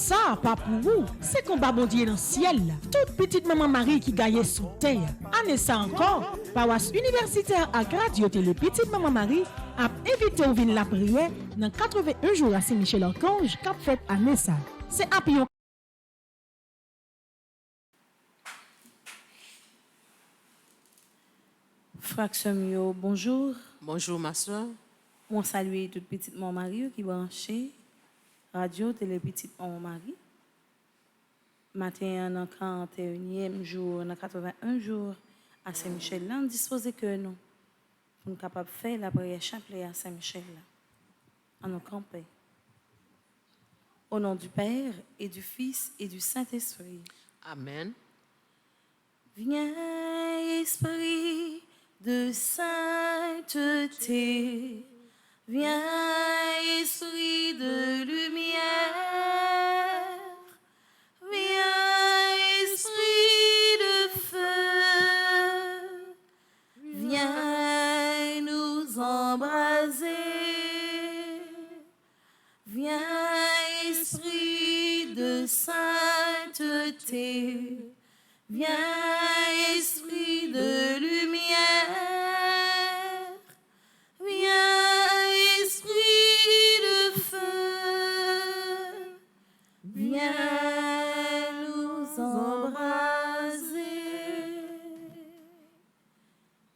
Ça, pas pour vous, c'est combat bon Dieu dans le ciel. Toute petite maman Marie qui gagne sous terre. Année ça encore, paroisse universitaire à Radio Télé Petite Maman Marie a invité au vin la prière dans 81 jours à Saint-Michel-Archange qu'a fait année ça. C'est un pion. Fraction bonjour. Bonjour ma soeur. On salue toute petite maman Marie qui branchée Radio Télé Petite Maman Marie. Matin en 41e jour, en 81 jours à Saint-Michel, là, on dispose que nous pour nous capables de faire la prière chapelet à Saint-Michel en nous camper. Au nom du Père et du Fils et du Saint-Esprit. Amen. Viens, Esprit de sainteté, viens, Esprit de lumière, viens, Esprit de feu, viens nous embraser, viens, Esprit de sainteté, viens, Esprit de lumière, viens, Esprit de feu, viens nous embraser.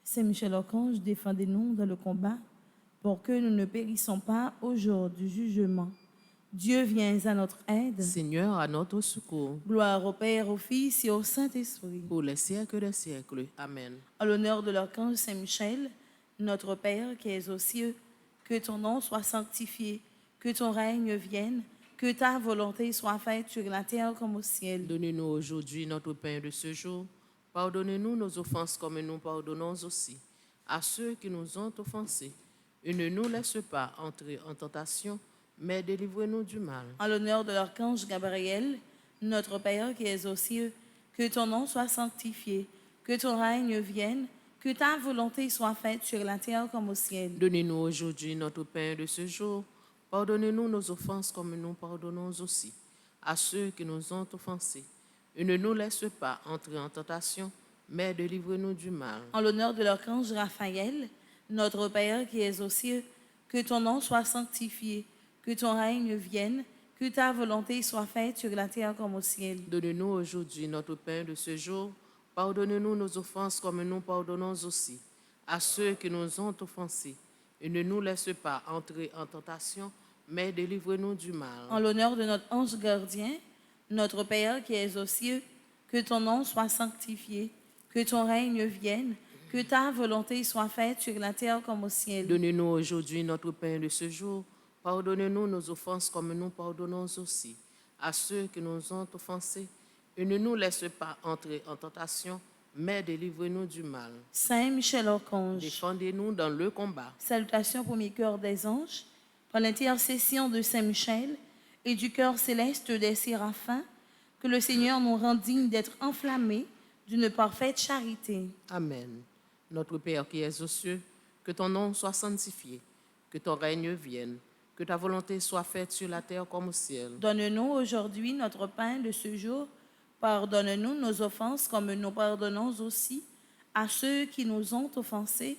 Saint-Michel-Archange, défendez-nous dans le combat pour que nous ne périssons pas au jour du jugement. Dieu vient à notre aide. Seigneur, à notre secours. Gloire au Père, au Fils et au Saint-Esprit. Pour les siècles des siècles. Amen. En l'honneur de l'archange Saint-Michel, notre Père qui es aux cieux, que ton nom soit sanctifié, que ton règne vienne, que ta volonté soit faite sur la terre comme au ciel. Donne-nous aujourd'hui notre pain de ce jour. Pardonne-nous nos offenses comme nous pardonnons aussi à ceux qui nous ont offensés. Et ne nous laisse pas entrer en tentation, mais délivrez-nous du mal. En l'honneur de l'archange Gabriel, notre Père qui es aux cieux, que ton nom soit sanctifié, que ton règne vienne, que ta volonté soit faite sur la terre comme au ciel. Donne-nous aujourd'hui notre pain de ce jour. Pardonne-nous nos offenses comme nous pardonnons aussi à ceux qui nous ont offensés. Et ne nous laisse pas entrer en tentation, mais délivrez-nous du mal. En l'honneur de l'archange Raphaël, notre Père qui es aux cieux, que ton nom soit sanctifié, que ton règne vienne, que ta volonté soit faite sur la terre comme au ciel. Donne-nous aujourd'hui notre pain de ce jour. Pardonne-nous nos offenses comme nous pardonnons aussi à ceux qui nous ont offensés. Et ne nous laisse pas entrer en tentation, mais délivre-nous du mal. En l'honneur de notre ange gardien, notre Père qui es aux cieux, que ton nom soit sanctifié, que ton règne vienne, que ta volonté soit faite sur la terre comme au ciel. Donne-nous aujourd'hui notre pain de ce jour. Pardonne-nous nos offenses comme nous pardonnons aussi à ceux qui nous ont offensés. Et ne nous laisse pas entrer en tentation, mais délivre-nous du mal. Saint Michel-Archange, défendez-nous dans le combat. Salutations au premier cœur des anges, par l'intercession de Saint Michel et du cœur céleste des séraphins, que le Seigneur nous rende dignes d'être enflammés d'une parfaite charité. Amen. Notre Père qui es aux cieux, que ton nom soit sanctifié, que ton règne vienne, que ta volonté soit faite sur la terre comme au ciel. Donne-nous aujourd'hui notre pain de ce jour. Pardonne-nous nos offenses comme nous pardonnons aussi à ceux qui nous ont offensés.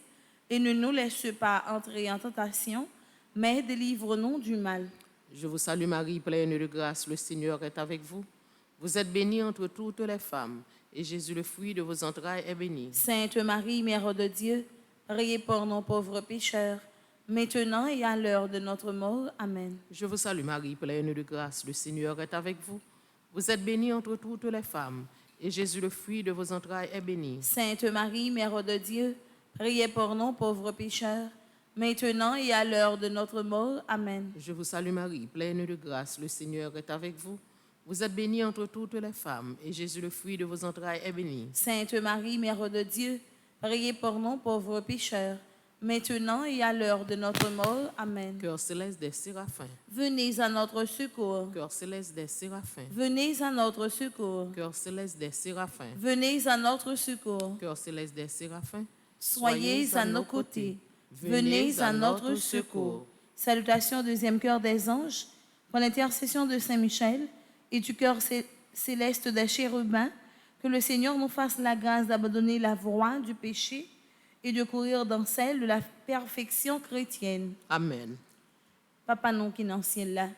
Et ne nous laisse pas entrer en tentation, mais délivre-nous du mal. Je vous salue Marie, pleine de grâce, le Seigneur est avec vous. Vous êtes bénie entre toutes les femmes, et Jésus, le fruit de vos entrailles, est béni. Sainte Marie, Mère de Dieu, priez pour nos pauvres pécheurs, maintenant et à l'heure de notre mort. Amen. Je vous salue Marie, pleine de grâce, le Seigneur est avec vous. Vous êtes bénie entre toutes les femmes, et Jésus, le fruit de vos entrailles, est béni. Sainte Marie, Mère de Dieu, priez pour nos pauvres pécheurs, maintenant et à l'heure de notre mort. Amen. Je vous salue Marie, pleine de grâce, le Seigneur est avec vous. Vous êtes bénie entre toutes les femmes, et Jésus, le fruit de vos entrailles, est béni. Sainte Marie, Mère de Dieu, priez pour nos pauvres pécheurs, maintenant et à l'heure de notre mort. Amen. Cœur céleste des séraphins. Venez à notre secours. Cœur céleste des séraphins. Venez à notre secours. Cœur céleste des séraphins. Venez à notre secours. Cœur céleste des séraphins. Soyez à nos côtés. Venez à notre secours. Salutations au deuxième cœur des anges, pour l'intercession de Saint Michel et du cœur céleste des chérubins, que le Seigneur nous fasse la grâce d'abandonner la voie du péché et de courir dans celle de la perfection chrétienne. Amen. Papa nous qui est dans le ciel là,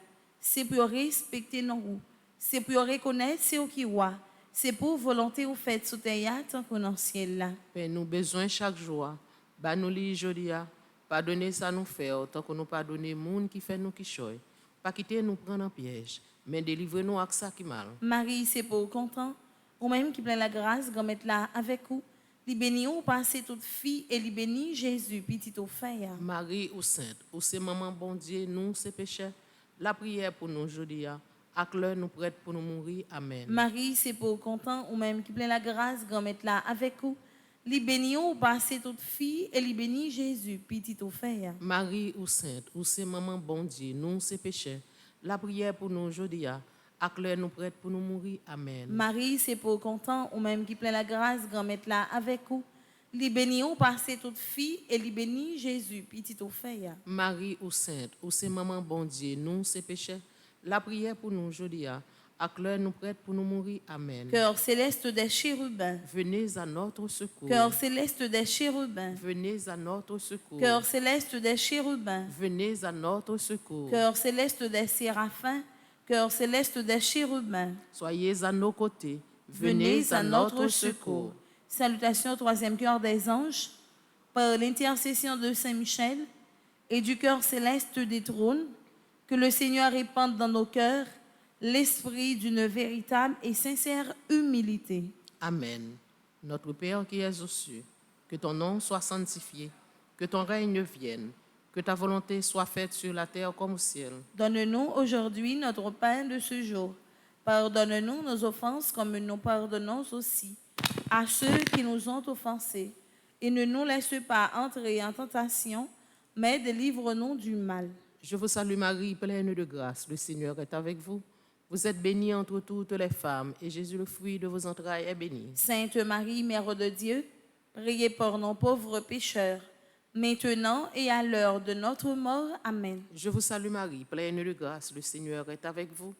c'est pour respecter nos roues, c'est pour reconnaître c'est qui roi, c'est pour volonté ou fait sous terre tant qu'on dans le ciel là. Père, nous besoin chaque jour. Bah nous li jodia. Pardonnez ça nous faire, tant que nous pardonnez monde qui fait nous qui choy. Pas quitter nous prendre en piège, mais délivrez-nous avec ça qui mal. Marie, c'est pour content, ou même qui plein la grâce, grand mettre là avec vous. Li béni ou passer toute fille et li béni Jésus, petit au frère. Marie ou sainte, ou c'est maman bon Dieu, nous c'est pécheurs. La prière pour nous jodia. Ak l'heure nous prête pour nous mourir. Amen. Marie, c'est pour content, ou même qui plein la grâce, grand mettre là avec vous. Li béni ou passer toute fille et li béni Jésus, petit au frère. Marie ou sainte, ou c'est maman bon Dieu, nous c'est pécheurs. La prière pour nous jodia. Ak l'heure nous prête pour nous mourir. Amen. Marie, c'est pour content, ou même qui plein la grâce, grand mettre là avec vous. Li béni ou passer toute fille et li béni Jésus, petit au frère. Marie ou sainte, ou c'est maman bon Dieu, nous c'est pécheurs. La prière pour nous jodia. Ak l'heure nous prête pour nous mourir. Amen. Cœur céleste des chérubins. Venez à notre secours. Cœur céleste des chérubins. Venez à notre secours. Cœur céleste des chérubins. Venez à notre secours. Cœur céleste des séraphins. Cœur céleste des chérubins. Soyez à nos côtés. Venez à notre secours. Salutations au troisième cœur des anges. Par l'intercession de Saint Michel et du cœur céleste des trônes, que le Seigneur répande dans nos cœurs l'esprit d'une véritable et sincère humilité. Amen. Notre Père qui es aux cieux, que ton nom soit sanctifié, que ton règne vienne, que ta volonté soit faite sur la terre comme au ciel. Donne-nous aujourd'hui notre pain de ce jour. Pardonne-nous nos offenses comme nous pardonnons aussi à ceux qui nous ont offensés. Et ne nous laisse pas entrer en tentation, mais délivre-nous du mal. Je vous salue Marie, pleine de grâce, le Seigneur est avec vous. Vous êtes bénie entre toutes les femmes, et Jésus, le fruit de vos entrailles, est béni. Sainte Marie, Mère de Dieu, priez pour nos pauvres pécheurs, maintenant et à l'heure de notre mort. Amen. Je vous salue Marie, pleine de grâce, le Seigneur est avec vous.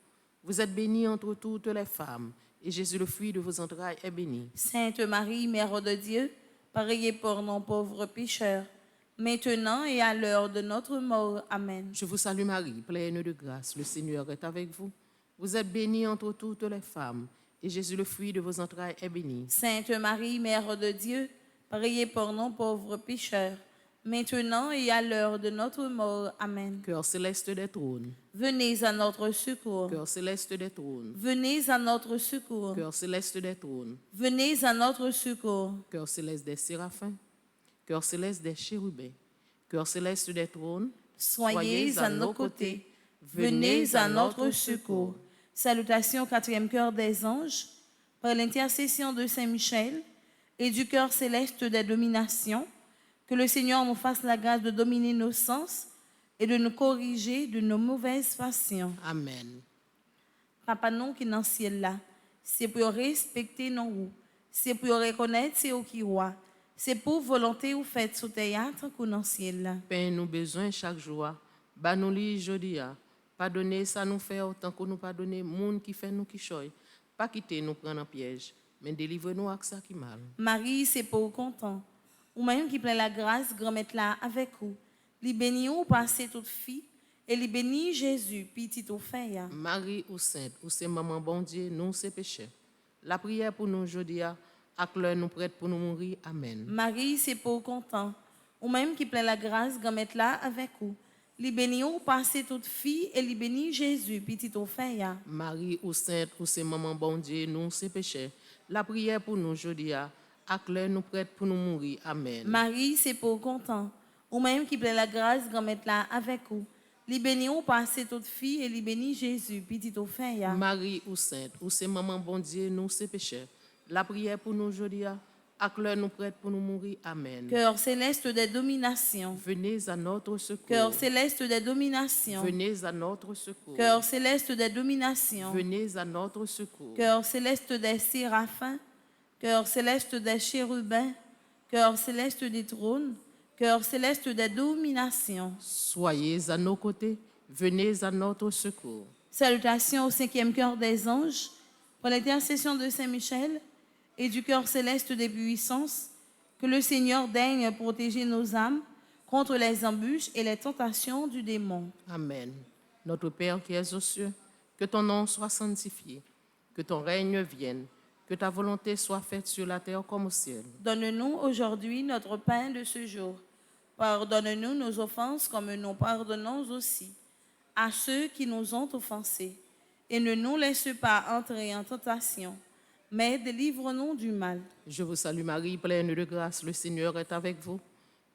Vous êtes bénie entre toutes les femmes, et Jésus, le fruit de vos entrailles, est béni. Sainte Marie, Mère de Dieu, priez pour nos pauvres pécheurs, maintenant et à l'heure de notre mort. Amen. Je vous salue Marie, pleine de grâce, le Seigneur est avec vous. Vous êtes bénie entre toutes les femmes, et Jésus, le fruit de vos entrailles, est béni. Sainte Marie, Mère de Dieu, priez pour nos pauvres pécheurs, maintenant et à l'heure de notre mort. Amen. Cœur céleste des trônes, Venez à notre secours. cœur céleste des trônes, Venez à notre secours. cœur céleste des trônes, Venez à notre secours. cœur céleste des séraphins, cœur céleste des chérubins, cœur céleste des trônes, Soyez à nos côtés. Venez à notre secours. Salutations au quatrième cœur des anges, par l'intercession de Saint Michel et du cœur céleste des dominations, que le Seigneur nous fasse la grâce de dominer nos sens et de nous corriger de nos mauvaises passions. Amen. Papa, nous qui est dans le ciel là, c'est pour respecter nos roues, c'est pour reconnaître c'est au qui roi, c'est pour volonté ou faites sous théâtre qu'on dans le ciel là. Père, nous besoin chaque jour. Bah nous li jodia. Pardonnez ça nous fait autant que nous pardonnez monde qui fait nous qui choy. Pas quitter nous prendre en piège, mais délivrez-nous avec ça qui mal. Marie, c'est pour content. Ou même qui plein la grâce, grand mettre là avec vous. Li béni ou passer toute fille, et li béni Jésus, petit au frère. Marie ou sainte, ou c'est maman bon Dieu, nous c'est pécheurs. La prière pour nous jodia, ak l'heure nous prête pour nous mourir. Amen. Marie, c'est pour content. Ou même qui plein la grâce, grand mettre là avec vous. Li béni ou passer toute fille, et li béni Jésus, petit au frère. Marie ou sainte, ou c'est maman bon Dieu, nous c'est pécheurs. La prière pour nous jodia, ak l'heure nous prête pour nous mourir. Amen. Marie, c'est pour content. Ou même qui plein la grâce, grand mettre là avec vous. Li béni ou passer toute fille, et li béni Jésus, petit au frère. Marie ou sainte, ou c'est maman bon Dieu, nous c'est pécheurs. La prière pour nous jodia, ak l'heure nous prête pour nous mourir. Amen. Cœur céleste des dominations. Venez à notre secours. Cœur céleste des dominations. Venez à notre secours. Cœur céleste des dominations. Venez à notre secours. Cœur céleste des séraphins. Cœur céleste des chérubins. Cœur céleste des trônes. Cœur céleste des dominations. Soyez à nos côtés. Venez à notre secours. Salutations au 5e cœur des anges, pour l'intercession de Saint-Michel et du cœur céleste des puissances, que le Seigneur daigne protéger nos âmes contre les embûches et les tentations du démon. Amen. Notre Père qui es aux cieux, que ton nom soit sanctifié, que ton règne vienne, que ta volonté soit faite sur la terre comme au ciel. Donne-nous aujourd'hui notre pain de ce jour. Pardonne-nous nos offenses comme nous pardonnons aussi à ceux qui nous ont offensés. Et ne nous laisse pas entrer en tentation, mais délivre-nous du mal. Je vous salue Marie, pleine de grâce, le Seigneur est avec vous.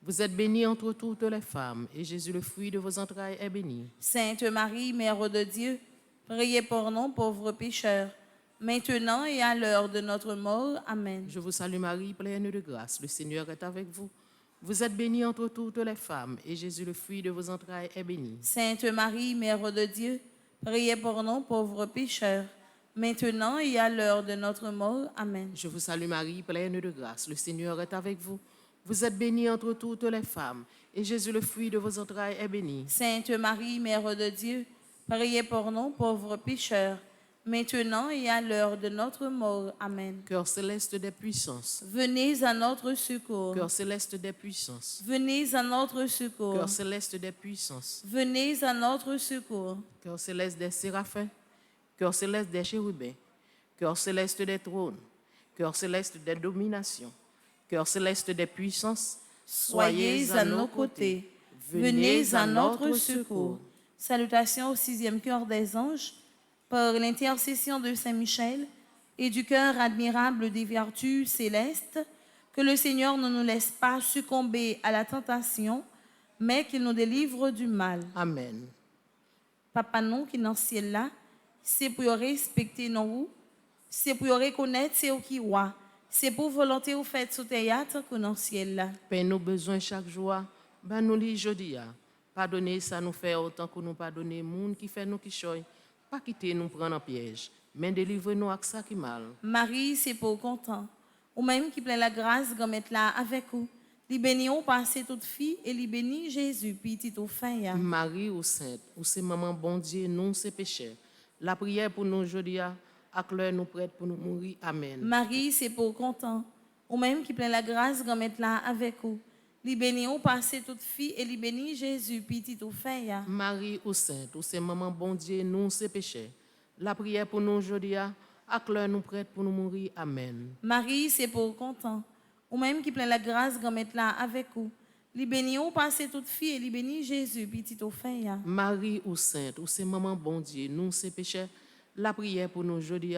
Vous êtes bénie entre toutes les femmes, et Jésus, le fruit de vos entrailles, est béni. Sainte Marie, Mère de Dieu, priez pour nous pauvres pécheurs, maintenant et à l'heure de notre mort. Amen. Je vous salue Marie, pleine de grâce, le Seigneur est avec vous. Vous êtes bénie entre toutes les femmes, et Jésus, le fruit de vos entrailles, est béni. Sainte Marie, Mère de Dieu, priez pour nous pauvres pécheurs, maintenant et à l'heure de notre mort. Amen. Je vous salue Marie, pleine de grâce, le Seigneur est avec vous. Vous êtes bénie entre toutes les femmes, et Jésus, le fruit de vos entrailles, est béni. Sainte Marie, Mère de Dieu, priez pour nous pauvres pécheurs, maintenant et à l'heure de notre mort. Amen. Cœur céleste des puissances, Venez à notre secours. cœur céleste des puissances, Venez à notre secours. cœur céleste des puissances, Venez à notre secours. cœur céleste des séraphins, cœur céleste des chérubins, cœur céleste des trônes, cœur céleste des dominations, cœur céleste des puissances, Soyez à nos côtés. Venez à notre secours. Salutations au 6e cœur des anges, par l'intercession de Saint-Michel et du cœur admirable des vertus célestes, que le Seigneur ne nous laisse pas succomber à la tentation, mais qu'il nous délivre du mal. Amen. Papa non qui dans le ciel là, c'est pour respecter nous, c'est pour reconnaître c'est qui roi, c'est pour volonté au fait sous théâtre que dans le ciel là. Paix nos besoins chaque jour, ben nous li jodi a. Pardonnez ça nous fait autant que nous pardonner monde qui fait nous qui choy. Pas quitter nous prendre en piège, mais délivrer-nous avec ça qui mal. Marie, c'est pour content. Ou même qui plein la grâce, comme être là avec vous. Li béni ou passé toute fille et li béni Jésus, petit au fin. Marie ou sainte, ou c'est maman bon Dieu, nous c'est pécheurs. La prière pour nous aujourd'hui, à l'heure nous prête pour nous mourir. Amen. Marie, c'est pour content. Ou même qui plein la grâce, comme être là avec vous. Li béni ou passé toute fille et li béni Jésus, petit au fin. Marie ou sainte, ou c'est maman bon Dieu, nous c'est pécheurs. La prière pour nous aujourd'hui, à l'heure nous prête pour nous mourir. Amen. Marie, c'est pour content. Ou même qui plein la grâce, comme être là avec vous. Li béni ou passé toute fille et li béni Jésus, petit au fin. Marie ou sainte, ou c'est maman bon Dieu, nous c'est pécheurs. La prière pour nous aujourd'hui,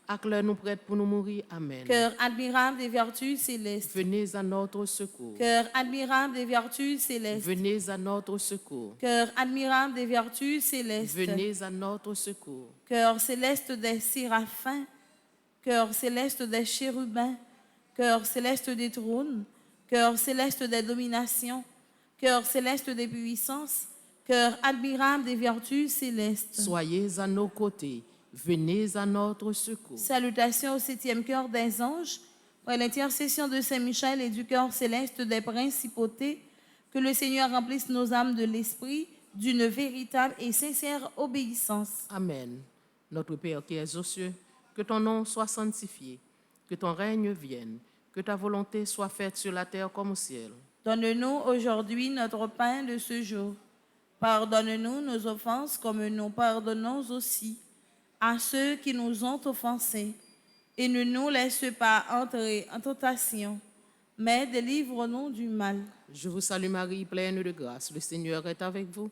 à l'heure nous prête pour nous mourir. Amen. Cœur admirable des vertus célestes. Venez à notre secours. Cœur admirable des vertus célestes. Venez à notre secours. Cœur admirable des vertus célestes. Venez à notre secours. Cœur céleste des séraphins. Cœur céleste des chérubins. Cœur céleste des trônes. Cœur céleste des dominations. Cœur céleste des puissances. Cœur admirable des vertus célestes. Soyez à nos côtés. Venez à notre secours. Salutations au 7e cœur des anges, par l'intercession de Saint-Michel et du cœur céleste des principautés, que le Seigneur remplisse nos âmes de l'esprit d'une véritable et sincère obéissance. Amen. Notre Père qui es aux cieux, que ton nom soit sanctifié, que ton règne vienne, que ta volonté soit faite sur la terre comme au ciel. Donne-nous aujourd'hui notre pain de ce jour. Pardonne-nous nos offenses comme nous pardonnons aussi à ceux qui nous ont offensés. Et ne nous laisse pas entrer en tentation, mais délivre-nous du mal. Je vous salue Marie, pleine de grâce. Le Seigneur est avec vous.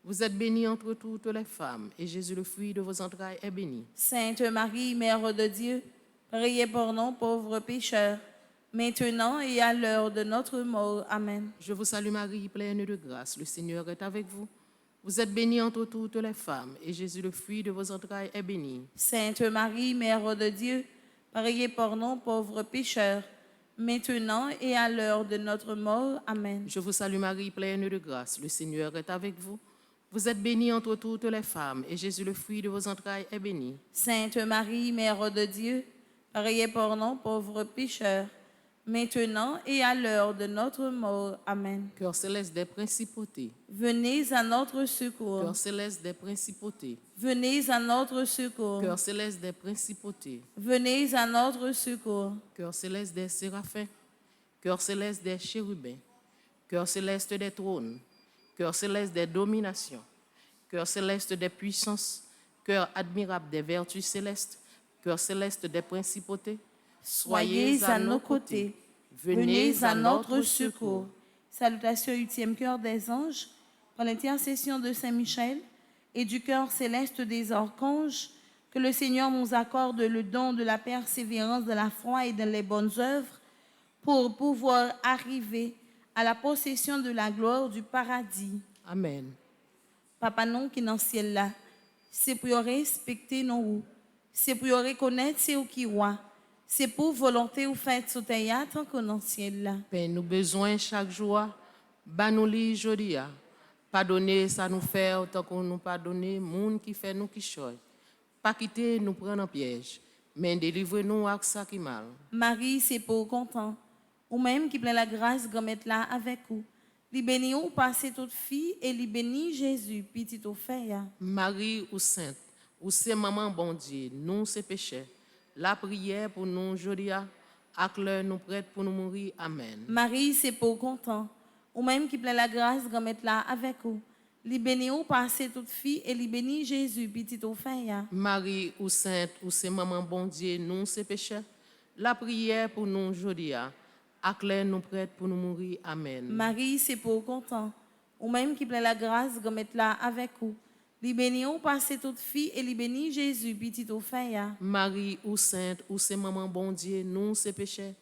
Vous êtes bénie entre toutes les femmes, et Jésus, le fruit de vos entrailles, est béni. Sainte Marie, Mère de Dieu, priez pour nous pauvres pécheurs, maintenant et à l'heure de notre mort. Amen. Je vous salue Marie, pleine de grâce. Le Seigneur est avec vous. Vous êtes bénie entre toutes les femmes, et Jésus, le fruit de vos entrailles, est béni. Sainte Marie, Mère de Dieu, priez pour nous pauvres pécheurs, maintenant et à l'heure de notre mort. Amen. Je vous salue Marie, pleine de grâce. Le Seigneur est avec vous. Vous êtes bénie entre toutes les femmes, et Jésus, le fruit de vos entrailles, est béni. Sainte Marie, Mère de Dieu, priez pour nous pauvres pécheurs, maintenant et à l'heure de notre mort. Amen. Cœur céleste des principautés, Venez à notre secours. cœur céleste des principautés, Venez à notre secours. cœur céleste des principautés, Venez à notre secours. cœur céleste des séraphins, cœur céleste des chérubins, cœur céleste des trônes, cœur céleste des dominations, cœur céleste des puissances, cœur admirable des vertus célestes, cœur céleste des principautés, Soyez à nos côtés. Venez à notre secours. Salutations au 8e cœur des anges, par l'intercession de Saint Michel et du cœur céleste des archanges, que le Seigneur nous accorde le don de la persévérance, de la foi et dans les bonnes œuvres, pour pouvoir arriver à la possession de la gloire du paradis. Amen. Papa non qui est dans le ciel là, c'est pour respecter nos, c'est pour reconnaître c'est qui roi, c'est pour volonté ou fait sous terre tant qu'on dans le ciel là. Père, nous besoin chaque jour, bah nous li jodi a. Pardonner ça nous fait autant qu'on nous pardonner, monde qui fait nous qui choy. Pas quitter nous prendre en piège, mais délivre-nous avec ça qui mal. Marie, c'est pour content, ou même qui plein la grâce grand mettre là avec vous. Li béni ou passer toute fille et li béni Jésus, petit au fait. Marie ou sainte, ou c'est maman bon Dieu, nous c'est péché. La prière pour nous jodi a, ak l'heure nous prête pour nous mourir. Amen. Marie, c'est pour content, ou même qui plein la grâce grand mettre là avec vous. Li béni ou passer toute fille et li béni Jésus, petit au fait. Marie ou sainte, ou c'est maman bon Dieu, nous c'est péché. La prière pour nous jodi a, ak l'heure nous prête pour nous mourir. Amen. Marie, c'est pour content, ou même qui plein la grâce grand mettre là avec vous. Li béni ou passer toute fille et li béni Jésus, petit au fait. Marie ou sainte, ou c'est maman bon Dieu, nous c'est péché.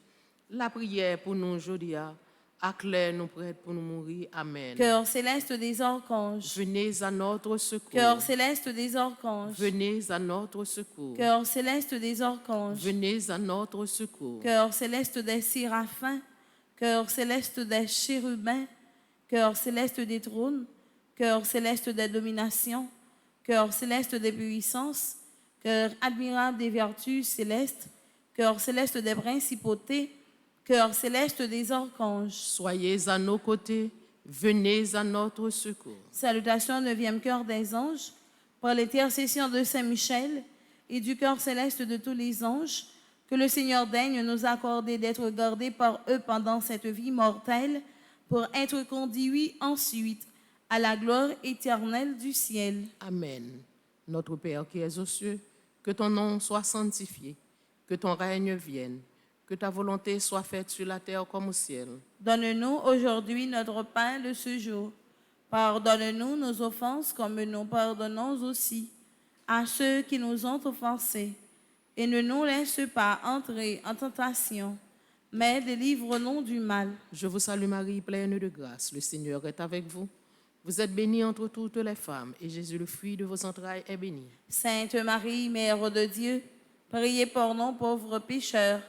La prière pour nous jodi a, ak l'heure nous prête pour nous mourir. Amen. Cœur céleste des archanges. Venez à notre secours. Cœur céleste des archanges. Venez à notre secours. Cœur céleste des archanges. Venez à notre secours. Cœur céleste des séraphins. Cœur céleste des chérubins. Cœur céleste des trônes. Cœur céleste des dominations. Cœur céleste des puissances. Cœur admirable des vertus célestes. Cœur céleste des principautés. Cœur céleste des archanges. Soyez à nos côtés. Venez à notre secours. Salutations au 9e cœur des anges, par l'intercession de Saint Michel et du cœur céleste de tous les anges, que le Seigneur daigne nous accorder d'être gardés par eux pendant cette vie mortelle, pour être conduits ensuite à la gloire éternelle du ciel. Amen. Notre Père qui es aux cieux, que ton nom soit sanctifié, que ton règne vienne, que ta volonté soit faite sur la terre comme au ciel. Donne-nous aujourd'hui notre pain de ce jour. Pardonne-nous nos offenses comme nous pardonnons aussi à ceux qui nous ont offensés. Et ne nous laisse pas entrer en tentation, mais délivre-nous du mal. Je vous salue Marie, pleine de grâce. Le Seigneur est avec vous. Vous êtes bénie entre toutes les femmes, et Jésus, le fruit de vos entrailles, est béni. Sainte Marie, Mère de Dieu, priez pour nous pauvres pécheurs,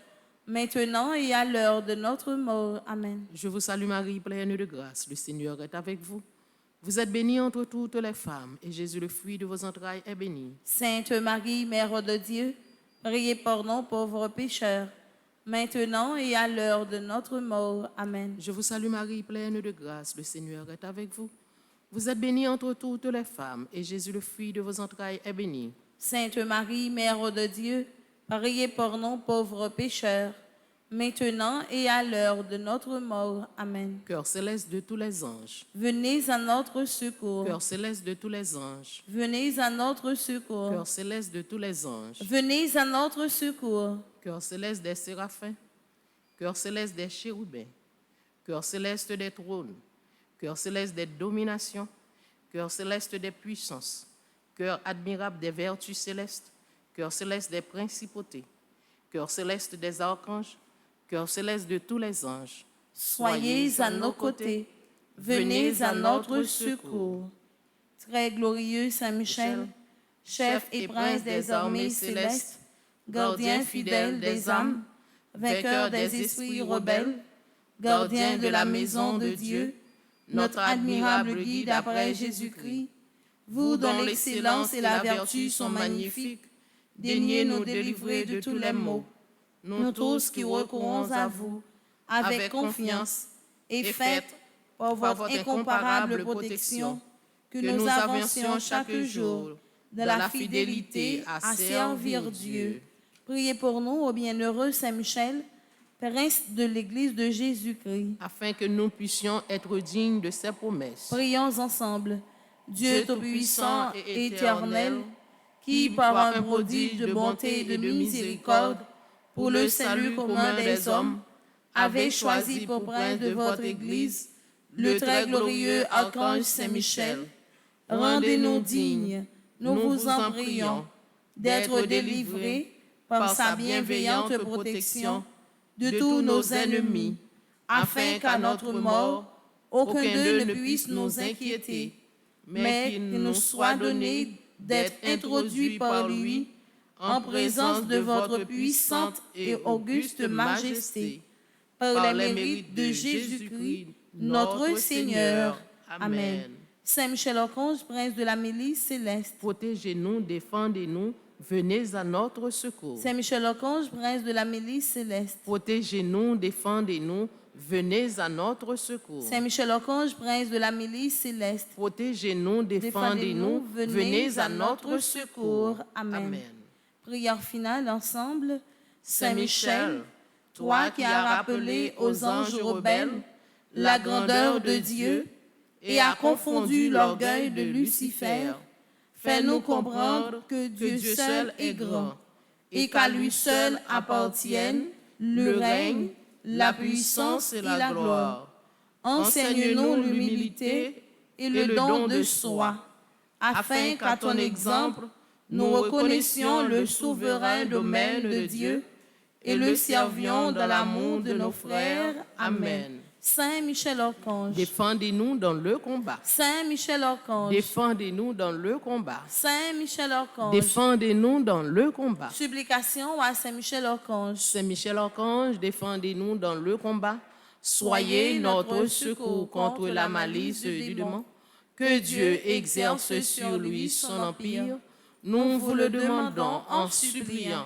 maintenant et à l'heure de notre mort. Amen. Je vous salue Marie, pleine de grâce. Le Seigneur est avec vous. Vous êtes bénie entre toutes les femmes, et Jésus, le fruit de vos entrailles, est béni. Sainte Marie, Mère de Dieu, priez pour nous pauvres pécheurs, maintenant et à l'heure de notre mort. Amen. Je vous salue Marie, pleine de grâce. Le Seigneur est avec vous. Vous êtes bénie entre toutes les femmes, et Jésus, le fruit de vos entrailles, est béni. Sainte Marie, Mère de Dieu, priez pour nous pauvres pécheurs, maintenant et à l'heure de notre mort. Amen. Cœur céleste de tous les anges. Venez à notre secours. Cœur céleste de tous les anges. Venez à notre secours. Cœur céleste de tous les anges. Venez à notre secours. Cœur céleste des séraphins. Cœur céleste des chérubins. Cœur céleste des trônes. Cœur céleste des dominations. Cœur céleste des puissances. Cœur admirable des vertus célestes. Cœur céleste des principautés. Cœur céleste des archanges. Cœur céleste de tous les anges. Soyez à nos côtés. Venez à notre secours. Très glorieux Saint Michel, chef et prince des armées célestes, gardien fidèle des âmes, vainqueur des esprits rebelles, gardien de la maison de Dieu, notre admirable guide après Jésus-Christ, vous dont l'excellence et la vertu sont magnifiques, daignez nous délivrer de tous les maux. Nous tous qui recourons à vous, avec confiance et faites par votre incomparable protection que nous avancions chaque jour dans la fidélité à servir Dieu. Priez pour nous, ô bienheureux Saint Michel, prince de l'Église de Jésus-Christ, afin que nous puissions être dignes de ses promesses. Prions ensemble. Dieu Tout-Puissant et éternel, qui par un prodige de bonté et de miséricorde, pour le salut commun des hommes, avez choisi pour prince de votre Église le très glorieux archange Saint-Michel, rendez-nous dignes, nous vous en prions, d'être délivrés par sa bienveillante protection de tous nos ennemis, afin qu'à notre mort, aucun d'eux ne puisse nous inquiéter, mais qu'il nous soit donné d'être introduits par lui en présence de votre puissante et auguste majesté, par les mérites de Jésus-Christ, notre Seigneur. Amen. Saint Michel Archange, prince de la milice céleste, Protégez-nous, défendez-nous, venez à notre secours. Saint Michel Archange, prince de la milice céleste, Protégez-nous, défendez-nous, venez à notre secours. Saint Michel Archange, prince de la milice céleste, Protégez-nous, défendez-nous, venez à notre secours. Amen. Prière finale ensemble. Saint Michel, toi qui as rappelé aux anges rebelles la grandeur de Dieu et as confondu l'orgueil de Lucifer, fais-nous comprendre que Dieu seul est grand et qu'à lui seul appartiennent le règne, la puissance et la gloire. Enseigne-nous l'humilité et le don de soi, afin qu'à ton exemple, nous reconnaissions le souverain domaine de Dieu et le servions dans l'amour de nos frères. Amen. Saint Michel Archange, Défendez-nous dans le combat. Saint Michel Archange, Défendez-nous dans le combat. Saint Michel Archange, Défendez-nous dans le combat. supplication à Saint Michel Archange. Saint Michel Archange, défendez-nous dans le combat. Soyez notre secours contre la malice du démon. Que Dieu exerce sur lui son empire. Nous vous le demandons en suppliant.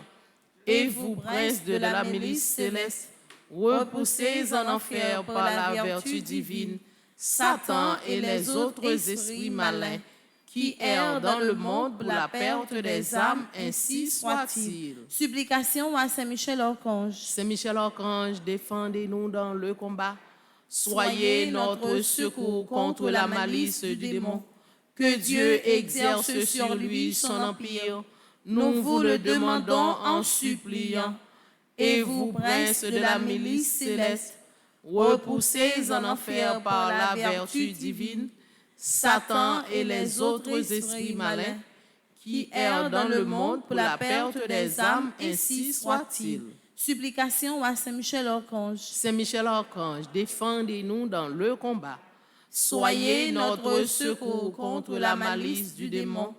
Et vous, prince de la milice céleste, repoussez en enfer par la vertu divine Satan et les autres esprits malins qui errent dans le monde pour la perte des âmes, ainsi soit-il. Supplication à Saint Michel Archange. Saint Michel Archange, défendez-nous dans le combat. Soyez notre secours contre la malice du démon. Que Dieu exerce sur lui son empire. Nous vous le demandons en suppliant. Et vous, prince de la milice céleste, repoussez en enfer par la vertu divine Satan et les autres esprits malins qui errent dans le monde pour la perte des âmes, ainsi soit-il. Supplication à Saint Michel Archange. Saint Michel Archange, défendez-nous dans le combat. Soyez notre secours contre la malice du démon.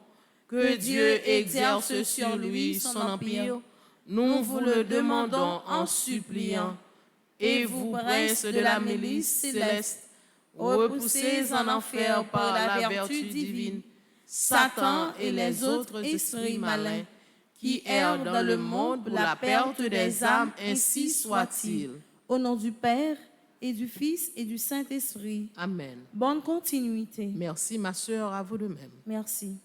Que Dieu exerce sur lui son empire. Nous vous le demandons en suppliant. Et vous, prince de la milice céleste, repoussez en enfer par la vertu divine Satan et les autres esprits malins qui errent dans le monde pour la perte des âmes, ainsi soit-il. Au nom du Père et du Fils et du Saint-Esprit. Amen. Bonne continuité. Merci, ma sœur, à vous de même. Merci.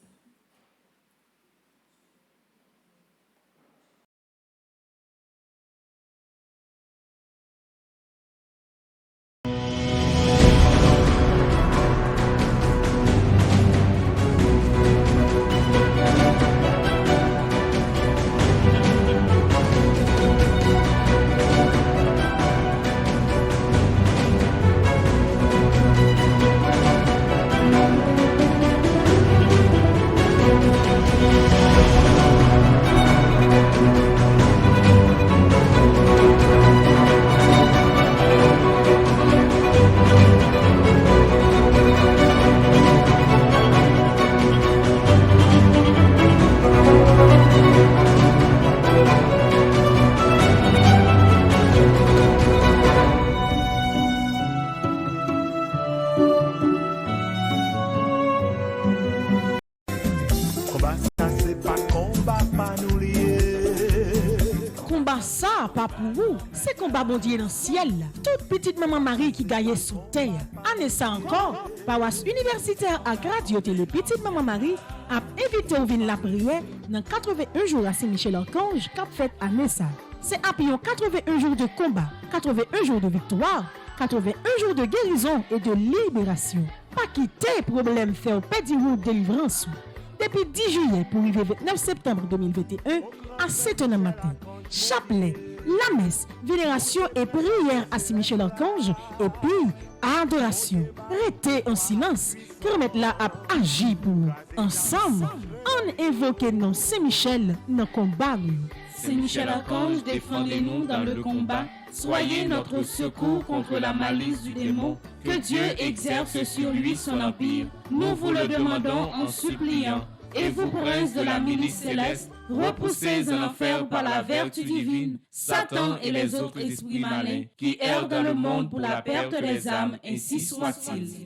combat pour vous, c'est combat bon Dieu dans le ciel. Toute petite maman Marie qui gagne sous terre. Année ça encore, paroisse universitaire à Radio Télé Petite Maman Marie a invité au vin la prière dans 81 jours à Saint-Michel-Archange qu'a fait année ça. C'est après 81 jours de combat, 81 jours de victoire, 81 jours de guérison et de libération. Pas quitter problème faire perdre de délivrance. Depuis 10 juillet pour arriver 29 septembre 2021 à 7h du matin. Chapelet, la messe, vénération et prière à Saint-Michel-Archange et puis adoration. Restez en silence, remettre là à agir pour nous. Ensemble, on invoque non Saint-Michel dans combat. Saint-Michel-Archange, défendez-nous dans le combat. Soyez notre secours contre la malice du démon. Que Dieu exerce sur lui son empire. Nous vous le demandons en suppliant. Et vous, princes de la milice céleste, repoussez en enfer par la vertu divine Satan et les autres esprits malins qui errent dans le monde pour la perte des âmes, ainsi soit-il.